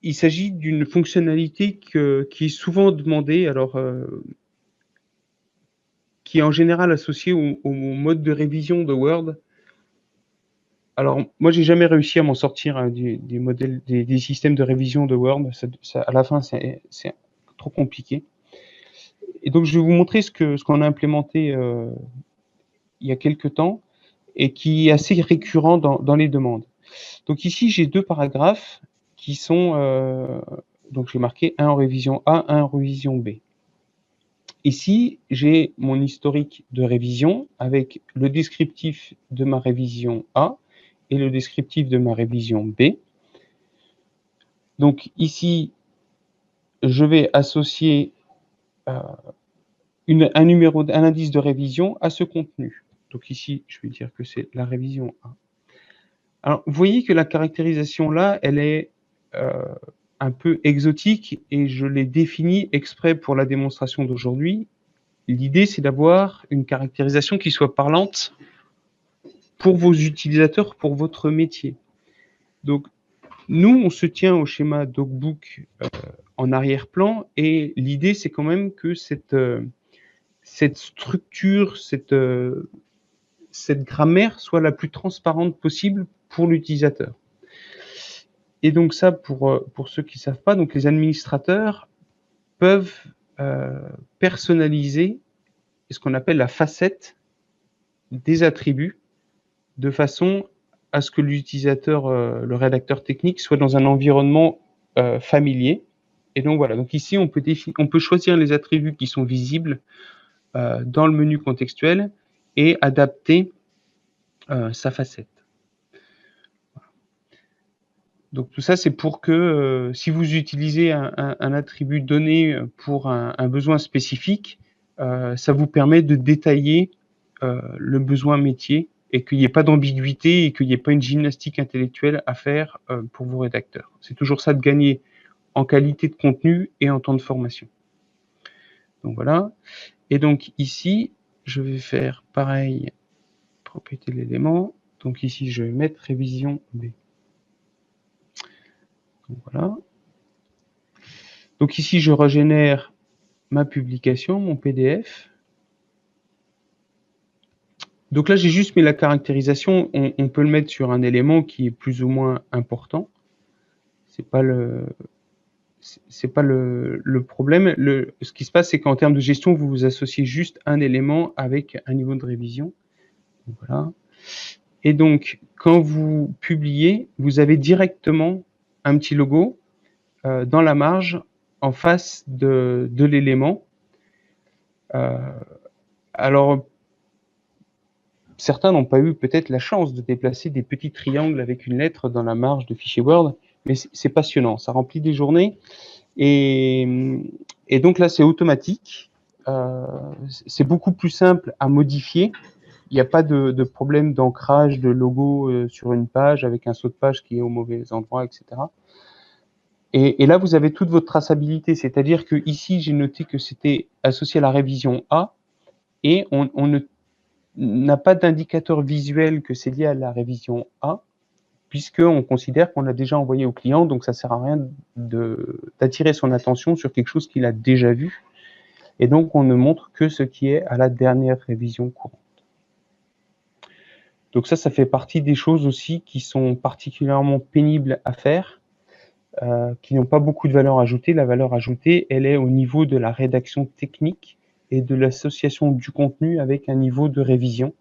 il s'agit d'une fonctionnalité qui est souvent demandée, alors qui est en général associée au mode de révision de Word. Alors, moi, j'ai jamais réussi à m'en sortir des modèles, des systèmes de révision de Word. À la fin, c'est trop compliqué. Et donc, je vais vous montrer ce qu'on a implémenté il y a quelques temps et qui est assez récurrent dans les demandes. Donc ici, j'ai deux paragraphes qui sont, donc j'ai marqué un en révision A, un en révision B. Ici, j'ai mon historique de révision avec le descriptif de ma révision A et le descriptif de ma révision B. Donc ici, je vais associer un indice de révision à ce contenu. Donc ici, je vais dire que c'est la révision A. Alors, vous voyez que la caractérisation là, elle est un peu exotique et je l'ai définie exprès pour la démonstration d'aujourd'hui. L'idée, c'est d'avoir une caractérisation qui soit parlante pour vos utilisateurs, pour votre métier. Donc, nous, on se tient au schéma DocBook en arrière-plan et l'idée, c'est quand même que cette structure, cette grammaire soit la plus transparente possible pour l'utilisateur. Et donc ça, pour ceux qui ne savent pas, donc les administrateurs peuvent personnaliser ce qu'on appelle la facette des attributs de façon à ce que l'utilisateur, le rédacteur technique, soit dans un environnement familier. Et donc voilà, donc ici on peut choisir les attributs qui sont visibles dans le menu contextuel et adapter sa facette. Donc tout ça, c'est pour que si vous utilisez un attribut donné pour un besoin spécifique, ça vous permet de détailler le besoin métier et qu'il n'y ait pas d'ambiguïté et qu'il n'y ait pas une gymnastique intellectuelle à faire pour vos rédacteurs. C'est toujours ça de gagner en qualité de contenu et en temps de formation. Donc voilà. Et donc ici, je vais faire pareil, propriété de l'élément. Donc ici, je vais mettre révision B. Donc voilà. Donc ici, je régénère ma publication, mon PDF. Donc là, j'ai juste mis la caractérisation. On peut le mettre sur un élément qui est plus ou moins important. C'est pas le problème. Ce qui se passe, c'est qu'en termes de gestion, vous vous associez juste un élément avec un niveau de révision. Donc, voilà. Et donc, quand vous publiez, vous avez directement un petit logo dans la marge en face de l'élément. Alors, certains n'ont pas eu peut-être la chance de déplacer des petits triangles avec une lettre dans la marge de fichier Word, mais c'est passionnant, ça remplit des journées. Et donc là, c'est automatique. C'est beaucoup plus simple à modifier. Il n'y a pas de problème d'ancrage de logo sur une page avec un saut de page qui est au mauvais endroit, etc. Et là, vous avez toute votre traçabilité, c'est-à-dire que ici, j'ai noté que c'était associé à la révision A et on n'a pas d'indicateur visuel que c'est lié à la révision A, puisqu'on considère qu'on l'a déjà envoyé au client, donc ça ne sert à rien d'attirer son attention sur quelque chose qu'il a déjà vu. Et donc, on ne montre que ce qui est à la dernière révision courante. Donc ça fait partie des choses aussi qui sont particulièrement pénibles à faire, qui n'ont pas beaucoup de valeur ajoutée. La valeur ajoutée, elle est au niveau de la rédaction technique et de l'association du contenu avec un niveau de révision.